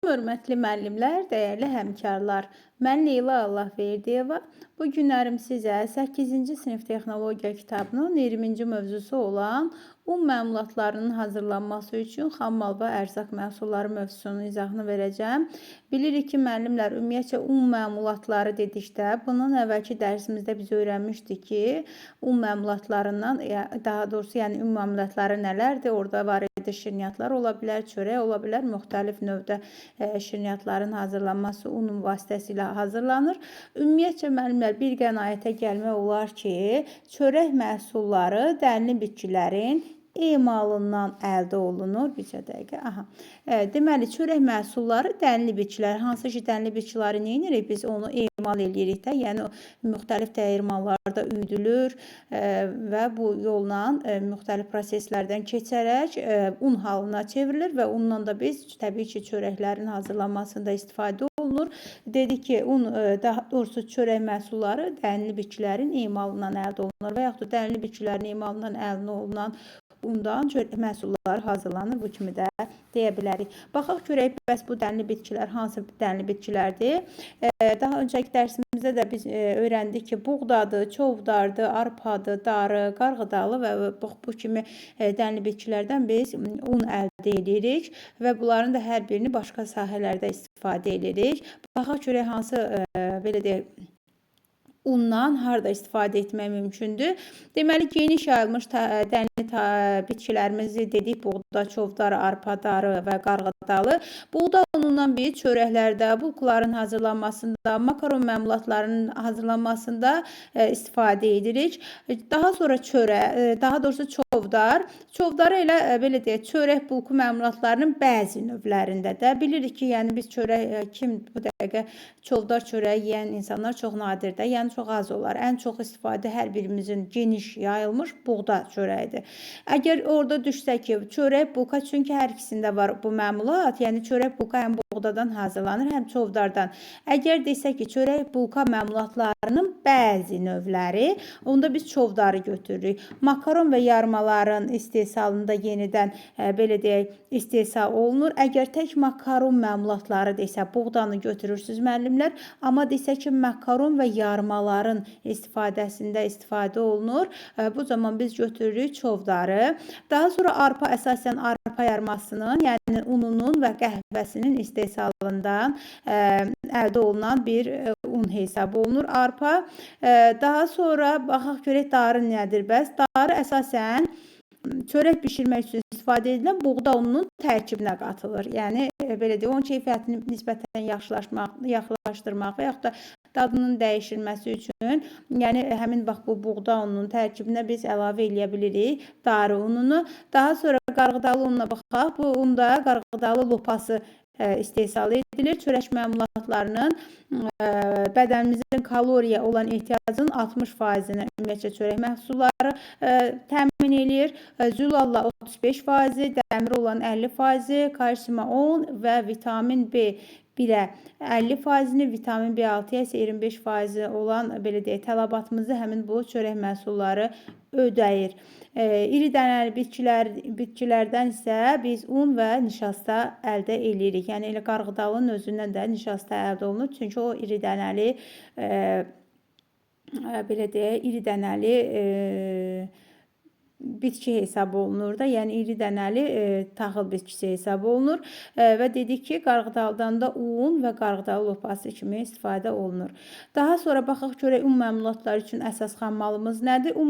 Hörmətli müəllimlər, dəyərli həmkarlar. Mən Leyla Allahverdiyeva. Bu günlərim sizə 8-ci sinif texnologiya kitabının 20-ci mövzusu olan un məmulatlarının hazırlanması üçün xammal və ərzaq məhsulları mövzusunun izahını verəcəm. Bilirik ki, müəllimlər, ümumiyyətcə un məmulatları dedikdə, bundan əvvəlki dərsimizdə biz öyrənmişdik ki, un məmulatlarından, daha doğrusu, yəni un məmulatları nələrdir? Orada var idi, şirniyyatlar ola bilər, çörək ola bilər, müxtəlif növdə şirniyyatların hazırlanması unun vasitəsilə hazırlanır. Ümumiyyətcə müəllimlər, bir qənaətə gəlmək olar ki, çörək məhsulları dənli bitkilərin emalından əldə olunur. Bircə dəqiqə. Deməli, çörək məhsulları dənli bitkilər. Hansı ki, dənli bitkiləri nə edirik? Biz onu emal edirik də. Yəni, müxtəlif dəyirmanlarda üyüdülür və bu yolla müxtəlif proseslərdən keçərək un halına çevrilir və ondan da biz təbii ki, çörəklərin hazırlanmasında istifadə olunur. Dedik ki, daha doğrusu çörək məhsulları dənli bitkilərin emalından əldə olunur və yaxud da dənli bitkilərin emalından əldə olunan undan çörək məhsulları hazırlanır. Bu kimi də deyə bilərik. Baxaq görək, bəs bu dənli bitkilər hansı dənli bitkilərdir? Daha öncəki dərsimizdə də biz öyrəndik ki, buğdadır, çovdardır, arpadır, darı, qarğıdalı və bu kimi dənli bitkilərdən biz un əldə edirik və bunların da hər birini başqa sahələrdə istifadə edirik. Baxaq görək, hansı belə deyək, undan harada istifadə etmək mümkündür. Deməli, geniş yayılmış dənli bitkilərimizi dedik, buğda, çovdar, arpa, darı və qarğıdalı. Buğda unundan biz çörəklərdə, bulqların hazırlanmasında, makaron məmulatlarının hazırlanmasında istifadə edirik. Daha sonra çörək, daha doğrusu çovdar. Çovdarı elə belə deyək, çörək bulqu məmulatlarının bəzi növlərində də bilirik ki, yəni biz çörək, kim bu dəqiqə çovdar çörək yeyən insanlar çox nadirdir. Yəni çox az olar. Ən çox istifadə hər birimizin geniş yayılmış buğda çörəyidir. Əgər orada düşsə ki, çörək bulqa, çünki hər ikisində var bu məmulat, yəni çörək bulqa həm buğdadan hazırlanır, həm çovdardan. Əgər desək ki, çörək bulqa məmulatlarının bəzi növləri, onda biz çovdarı götürürük. Makaron və yarmaların istehsalında yenidən belə deyək, istehsal olunur. Əgər tək makaron məmulatları desə, buğdanı götürürsünüz müəllimlər, amma desə ki, makaron və yarmaların istifadəsində istifadə olunur. Bu zaman biz götürürük çovdarı. Daha sonra arpa, əsasən arpa yarmasının, yəni ununun və qəhvəsinin istehsalından əldə olunan bir un hesab olunur arpa. Daha sonra baxaq görək, darı nədir bəs? Darı əsasən çörək bişirmək üçün istifadə edilən buğda ununun tərkibinə qatılır. Yəni, belə deyək, onun keyfiyyətini nisbətən yaxşılaşdırmaq və yaxud da dadının dəyişilməsi üçün, yəni həmin bax bu buğda ununun tərkibinə biz əlavə eləyə bilirik darı ununu. Daha sonra qarğıdalı ununa baxaq. Bu unda qarğıdalı lopası istehsal edilir. Çörək məmulatlarının bədənimizin kaloriya olan ehtiyacının 60%-ni ümumiyyətcə çörək məhsulları təmin edir. Zülalla 35%, dəmir olan 50%, kalsiyuma 10 və vitamin B1-ə 50%-ni, vitamin B6-ya isə 25% olan belə deyək, tələbatımızı həmin bu çörək məhsulları ödəyir. İri dənəli bitkilərdən isə biz un və nişasta əldə edirik. Yəni, elə qarğıdalının özündən də nişasta əldə olunur. Çünki o iri dənəli, belə deyək, iri dənəli bitki hesab olunur da, yəni iri dənəli taxıl bitkisi hesab olunur və dedik ki, qarğıdaldan da un və qarğıdalı lopası kimi istifadə olunur. Daha sonra baxaq görək, un məmulatları üçün əsas xammalımız nədir? Un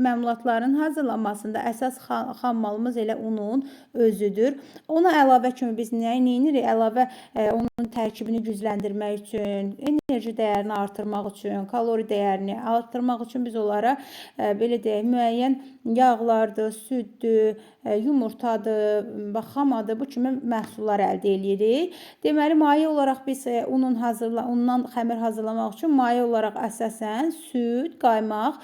məmulatlarının hazırlanmasında əsas xammalımız elə unun özüdür. Ona əlavə kimi biz nə edirik? Əlavə onun tərkibini gücləndirmək üçün, enerji dəyərini artırmaq üçün, kalori dəyərini artırmaq üçün biz onlara belə deyək, müəyyən yağlardır, süddür, yumurtadır, xamadır, bu kimi məhsullar əldə edirik. Deməli, maye olaraq biz undan xəmir hazırlamaq üçün maye olaraq əsasən süd, qaymaq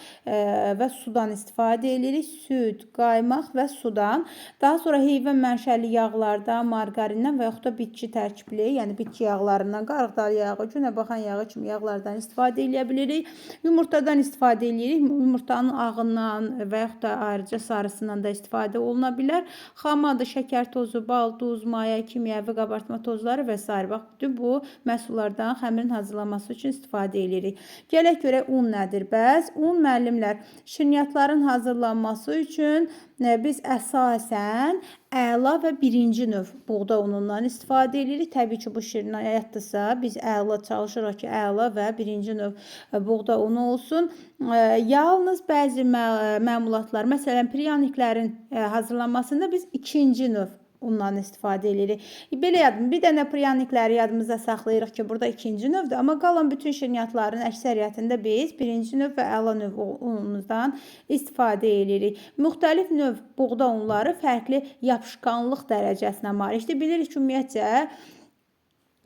və sudan istifadə edirik. Süd, qaymaq və sudan. Daha sonra heyvan mənşəli yağlardan, marqarindən və yaxud da bitki tərkibli, yəni bitki yağlarından, qarğıdalı yağı, günəbaxan yağı kimi yağlardan istifadə edə bilirik. Yumurtadan istifadə edirik. Yumurtanın ağından və yaxud yaxud da ayrıca sarısından da istifadə oluna bilər. Xam adı, şəkər tozu, bal, duz, maya, kimyəvi qabartma tozları və s. Bax, bütün bu məhsullardan xəmirin hazırlanması üçün istifadə edirik. Gələk görək un nədir? Bəs un müəllimlər, şirniyyatların hazırlanması üçün biz əsasən əla və birinci növ buğda unundan istifadə edirik. Təbii ki, bu şirniyyatdırsa biz çalışırıq ki, əla və birinci növ buğda unu olsun. Yalnız bəzi məmulatlar, məsələn, pryaniklərin hazırlanmasında biz ikinci növ undan istifadə edirik. Belə yadım, bir dənə pryanikləri yadımızda saxlayırıq ki, burada ikinci növdür. Amma qalan bütün şirniyyatların əksəriyyətində biz birinci növ və əla növ unumuzdan istifadə edirik. Müxtəlif növ buğda unları fərqli yapışqanlıq dərəcəsinə malikdir. Bilirik ki, ümumiyyətcə,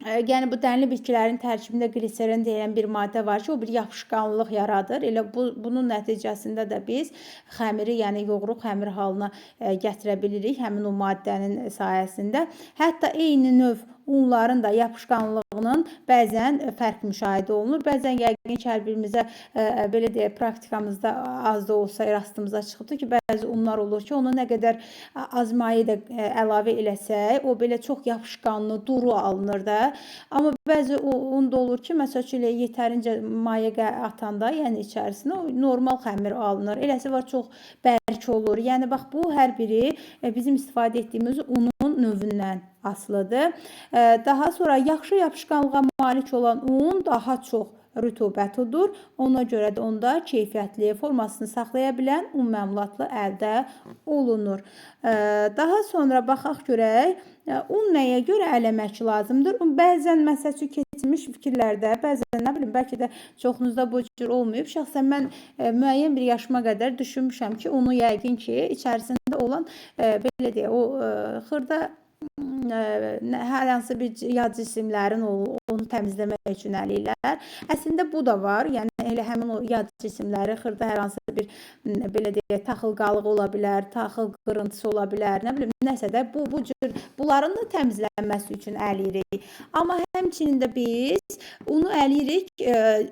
yəni bu dənli bitkilərin tərkibində qliseren deyilən bir maddə var ki, o bir yapışqanlıq yaradır. Elə bunun nəticəsində də biz xəmiri, yəni yoğuruq xəmir halına gətirə bilirik həmin o maddənin sayəsində. Hətta eyni növ unların da yapışqanlığının bəzən fərq müşahidə olunur. Bəzən yəqin ki, hər birimizə belə deyək, praktikamızda az da olsa rastımıza çıxıbdır ki, bəzi unlar olur ki, onu nə qədər az maye də əlavə eləsək, o belə çox yapışqanlı, duru alınır da. Amma bəzi un da olur ki, məsəl üçün yetərincə maye atanda, yəni içərisinə normal xəmir alınır. Eləsi var, çox bərk olur. Yəni bax, bu hər biri bizim istifadə etdiyimiz unun növündən asılıdır. Daha sonra yaxşı yapışqanlığa malik olan un daha çox rütubətidir. Ona görə də onda keyfiyyətli formasını saxlaya bilən un məmulatlı əldə olunur. Daha sonra baxaq görək, un nəyə görə ələmək lazımdır? Bəzən məsəl üçün keçmiş fikirlərdə, bəzən nə bilim, bəlkə də çoxunuzda bu cür olmayıb. Şəxsən mən müəyyən bir yaşıma qədər düşünmüşəm ki, unu yəqin ki, içərisində olan belə deyək, o xırda hər hansı bir yad cisimlərin onu təmizləmək üçün ələyirlər. Əslində bu da var. Yəni elə həmin o yad cisimləri xırda hər hansı bir belə deyək, taxıl qalığı ola bilər, taxıl qırıntısı ola bilər, nə bilim, nəsə də bu cür bunların da təmizlənməsi üçün ələyirik. Amma həmçinin də biz unu ələyirik,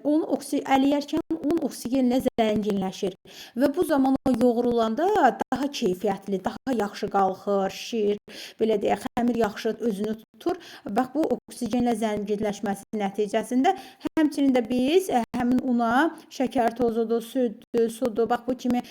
onu ələyərkən un oksigenlə zənginləşir və bu zaman o yoğurulanda daha keyfiyyətli, daha yaxşı qalxır, şişir, belə deyək, xəmir yaxşı özünü tutur. Bax, bu oksigenlə zənginləşməsi nəticəsində həmçinin də biz həmin una şəkər tozudur, süddür, sudur, bax bu kimi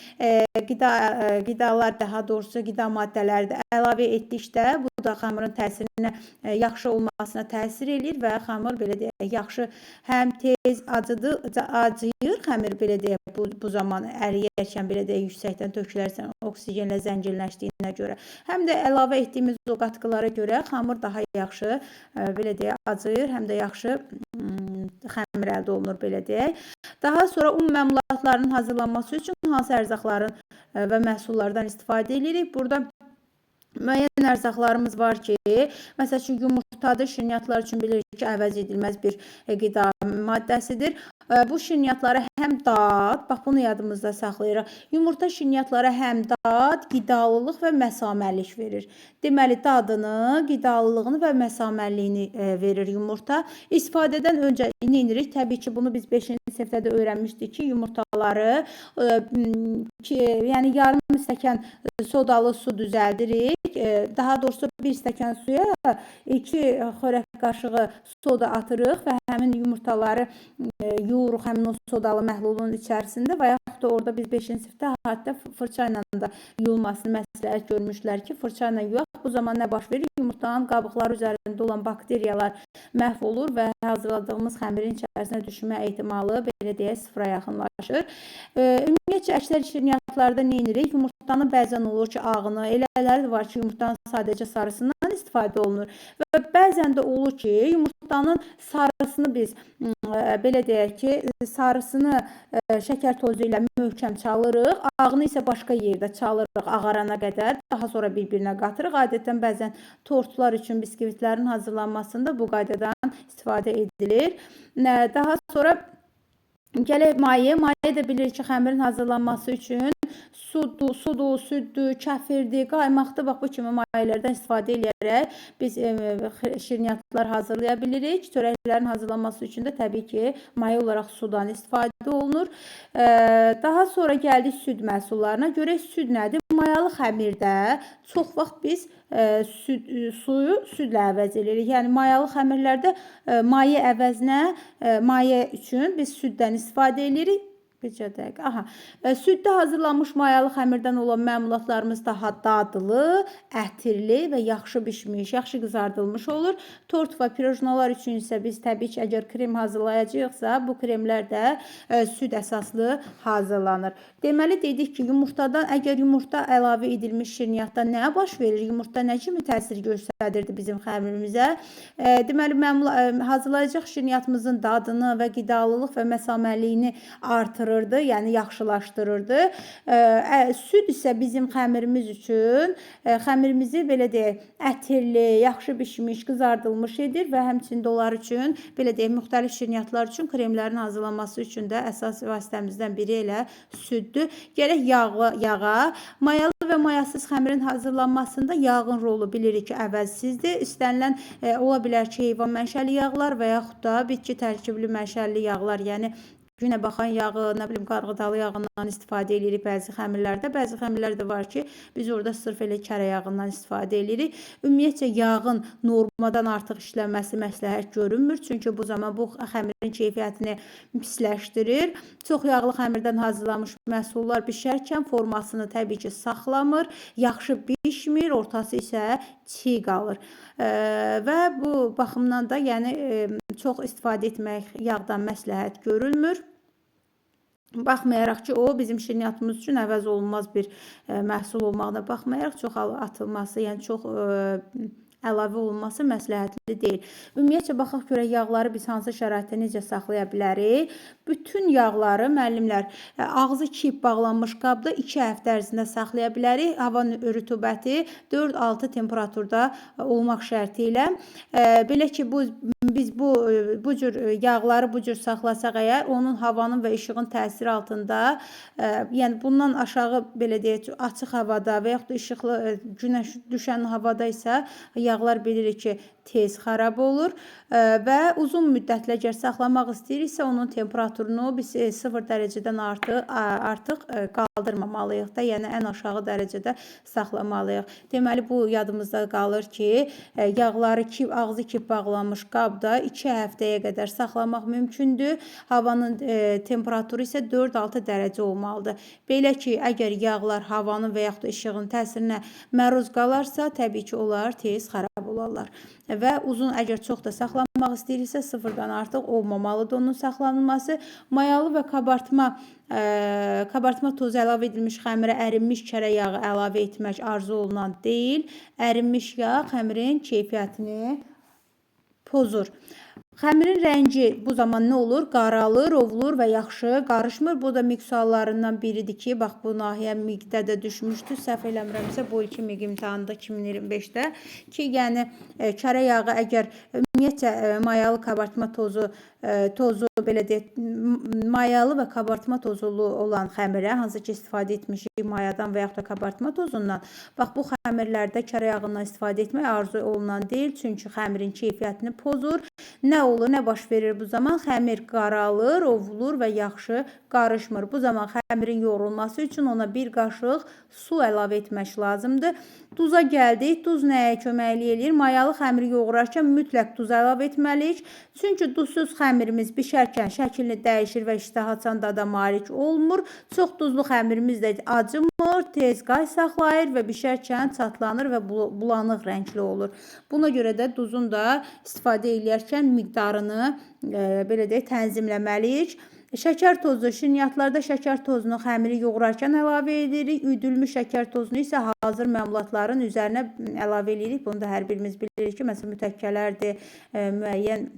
qidalar, daha doğrusu qida maddələri də əlavə etdikdə bu da xəmirin təsirinə, yaxşı olmasına təsir edir və xəmir belə deyək, yaxşı, həm tez acıyır xəmir, belə deyək, bu zaman əriyərkən belə deyək, yüksəkdən tökülərsən oksigenlə zənginləşdiyinə görə. Həm də əlavə etdiyimiz o qatqılara görə xəmir daha yaxşı, belə deyək, acıyır, həm də yaxşı xəmir əldə olunur, belə deyək. Daha sonra un məmulatlarının hazırlanması üçün hansı ərzaqların və məhsullardan istifadə edirik? Burada müəyyən ərzaqlarımız var ki, məsəl üçün yumurtadır, şirniyyatlar üçün bilirik ki, əvəz edilməz bir qida maddəsidir. Bu şirniyyatlara həm dad, bax bunu yadımızda saxlayırıq, yumurta şirniyyatlara həm dad, qidalılıq və məsaməlik verir. Deməli, dadını, qidalılığını və məsaməliyini verir yumurta. İstifadədən öncə nə edirik? Təbii ki, bunu biz 5-ci sinifdə də öyrənmişdik ki, yumurtaları, yəni yarım stəkan sodalı su düzəldirik. Daha doğrusu bir stəkan suya 2 xörək qaşığı soda atırıq və həmin yumurtaları yoğuruq həmin o sodalı məhlulun içərisində və yaxud da orada biz 5-ci sinifdə hətta fırça ilə də yuyulmasını məsləhət görmüşlər ki, fırça ilə yuyaq. Bu zaman nə baş verir? Yumurtanın qabıqları üzərində olan bakteriyalar məhv olur və hazırladığımız xəmirin içərisinə düşmə ehtimalı belə deyək, sıfıra yaxınlaşır. Ümumiyyətcə, əksər şirniyyatlarda nə edirik? Yumurtanın bəzən olur ki, ağını, elələri var ki, yumurtanın sadəcə sarısından istifadə olunur və bəzən də olur ki, yumurtanın sarısını biz belə deyək ki, sarısını şəkər tozu ilə möhkəm çalırıq, ağını isə başqa yerdə çalırıq ağarana qədər, daha sonra bir-birinə qatırıq. Adətən bəzən tortlar üçün biskvitlərin hazırlanmasında bu qaydadan istifadə edilir. Daha sonra gələk maye. Maye də bilirik ki, xəmirin hazırlanması üçün sudur, süddür, kəfirdir, qaymaqdır. Bax, bu kimi mayelərdən istifadə edərək biz şirniyyatlar hazırlaya bilirik. Çörəklərin hazırlanması üçün də təbii ki, maye olaraq sudan istifadə olunur. Daha sonra gəldik süd məhsullarına. Görək süd nədir? Mayalı xəmirdə çox vaxt biz suyu südlə əvəz edirik. Yəni, mayalı xəmirlərdə maye əvəzinə, maye üçün biz süddən istifadə edirik. Bircə dəqiqə. Aha. Süddə hazırlanmış mayalı xəmirdən olan məmulatlarımız daha dadlı, ətirli və yaxşı bişmiş, yaxşı qızardılmış olur. Tort və pirojnalar üçün isə biz təbii ki, əgər krem hazırlayacaqsa, bu kremlər də süd əsaslı hazırlanır. Deməli, dedik ki, yumurtadan, əgər yumurta əlavə edilmiş şirniyyatda nə baş verir? Yumurta nə kimi təsir göstərirdi bizim xəmirimizə? Deməli, hazırlayacaq şirniyyatımızın dadını və qidalılıq və məsaməliyini artırır. Yəni yaxşılaşdırırdı. Süd isə bizim xəmirimiz üçün xəmirimizi belə deyək, ətirli, yaxşı bişmiş, qızardılmış edir və həmçində onlar üçün belə deyək, müxtəlif şirniyyatlar üçün kremlərin hazırlanması üçün də əsas vasitəmizdən biri elə süddür. Gərək yağa, mayalı və mayasız xəmirin hazırlanmasında yağın rolu bilirik ki, əvəzsizdir. İstənilən ola bilər ki, heyvan mənşəli yağlar və yaxud da bitki tərkibli mənşəli yağlar, yəni günə baxan yağı, nə bilim, qarğıdalı yağından istifadə edirik bəzi xəmirlərdə. Bəzi xəmirlərdə var ki, biz orada sırf elə kərə yağından istifadə edirik. Ümumiyyətcə, yağın normadan artıq işlənməsi məsləhət görünmür. Çünki bu zaman bu xəmirin keyfiyyətini pisləşdirir. Çox yağlı xəmirdən hazırlanmış məhsullar bişərkən formasını təbii ki, saxlamır, yaxşı bişmir, ortası isə çiğ qalır. Və bu baxımdan da yəni çox istifadə etmək yağdan məsləhət görülmür. Baxmayaraq ki, o bizim şirniyyatımız üçün əvəz olunmaz bir məhsul olmağına baxmayaraq çox atılması, yəni çox əlavə olunması məsləhətli deyil. Ümumiyyətcə, baxaq görək yağları biz hansı şəraitdə necə saxlaya bilərik. Bütün yağları, müəllimlər, ağzı kip bağlanmış qabda 2 həftə ərzində saxlaya bilərik. Havanın rütubəti 4-6 temperaturda olmaq şərti ilə. Belə ki, biz bu cür yağları bu cür saxlasaq əgər, onun havanın və işığın təsiri altında, yəni bundan aşağı belə deyək, açıq havada və yaxud da işıqlı günəş düşən havada isə yağlar bilirik ki, tez xarab olur və uzun müddətlə əgər saxlamaq istəyiriksə, onun temperaturunu biz 0 dərəcədən artıq qaldırmamalıyıq da, yəni ən aşağı dərəcədə saxlamalıyıq. Deməli, bu yadımızda qalır ki, yağları ağzı kip bağlanmış qabda 2 həftəyə qədər saxlamaq mümkündür. Havanın temperaturu isə 4-6 dərəcə olmalıdır. Belə ki, əgər yağlar havanın və yaxud da işığın təsirinə məruz qalarsa, təbii ki, onlar tez xarab olarlar. Və uzun, əgər çox da saxlanmaq istəyirsə, 0-dan artıq olmamalıdır onun saxlanılması. Mayalı və kabartma tozu əlavə edilmiş xəmirə ərinmiş kərə yağı əlavə etmək arzu olunan deyil. Ərinmiş yağ xəmirin keyfiyyətini pozur. Xəmirin rəngi bu zaman nə olur? Qaralır, ovulur və yaxşı qarışmır. Bu da miq suallarından biridir ki, bax bu nahiyə miqdə də düşmüşdü. Səhv eləmirəmsə bu ilki miq imtahanında 2025-də ki, yəni kərə yağı əgər ümumiyyətcə mayalı kabartma tozu belə deyək, mayalı və kabartma tozulu olan xəmirə, hansı ki istifadə etmişik mayadan və yaxud da kabartma tozundan, bax bu xəmirlərdə kərə yağından istifadə etmək arzu olunan deyil, çünki xəmirin keyfiyyətini pozur. Nə olur, nə baş verir bu zaman? Xəmir qaralır, ovulur və yaxşı qarışmır. Bu zaman xəmirin yoğrulması üçün ona bir qaşıq su əlavə etmək lazımdır. Duza gəldik. Duz nəyə köməklik eləyir? Mayalı xəmiri yoğurarkən mütləq duz əlavə etməliyik. Çünki duzsuz xəmirimiz bişərkən şəklini dəyişir və iştah açan dada malik olmur. Çox duzlu xəmirimiz də acımır, tez qay saxlayır və bişərkən çatlanır və bulanıq rəngli olur. Buna görə də duzun da istifadə edərkən miqdarını belə deyək, tənzimləməliyik. Şəkər tozu, şirniyyatlarda şəkər tozunu xəmiri yoğurarkən əlavə edirik. Üdülmüş şəkər tozunu isə hazır məmulatların üzərinə əlavə edirik. Bunu da hər birimiz bilirik ki, məsələn, mütəkkələrdir, müəyyən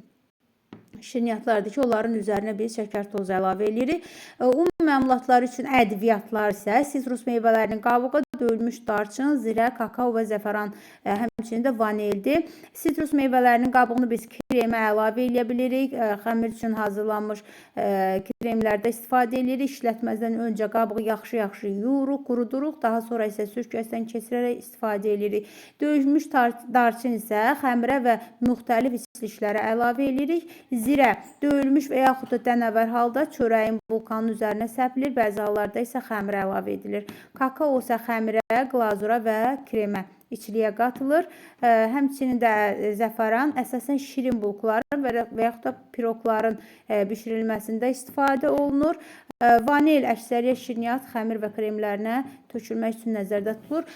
şirniyyatlardır ki, onların üzərinə biz şəkər tozu əlavə edirik. Ümumi məmulatlar üçün ədviyyatlar isə sitrus meyvələrinin qabığı, döyülmüş darçın, zirə, kakao və zəfəran, həmçinin də vanildir. Sitrus meyvələrinin qabığını biz kremə əlavə edə bilirik. Xəmir üçün hazırlanmış kremlərdə istifadə edirik. İşlətməzdən öncə qabığı yaxşı-yaxşı yuyuruq, quruduruq. Daha sonra isə sürtkəsindən keçirərək istifadə edirik. Döyülmüş darçın isə xəmirə və müxtəlif isliklərə əlavə edirik. Zirə döyülmüş və yaxud da dənəvər halda çörəyin bulkanın üzərinə səpilir. Bəzi hallarda isə xəmirə əlavə edilir. Kakao isə xəmirə, qlazura və kremə, içiliyə qatılır. Həmçinin də zəfəran əsasən şirin bulkuların və yaxud da piroqların bişirilməsində istifadə olunur. Vanil əksəriyyət şirniyyat, xəmir və kremlərinə tökülmək üçün nəzərdə tutulur.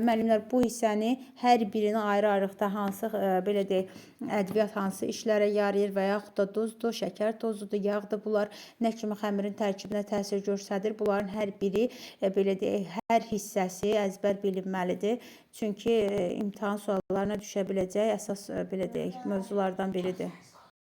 Müəllimlər, bu hissəni hər birini ayrı-ayrıqda hansı belə deyək, ədviyyat hansı işlərə yarayır və yaxud da duzdur, şəkər tozudur, yağdır. Bunlar nə kimi xəmirin tərkibinə təsir göstərir? Bunların hər biri belə deyək, hər hissəsi əzbər bilinməlidir. Çünki imtahan suallarına düşə biləcək əsas belə deyək, mövzulardan biridir.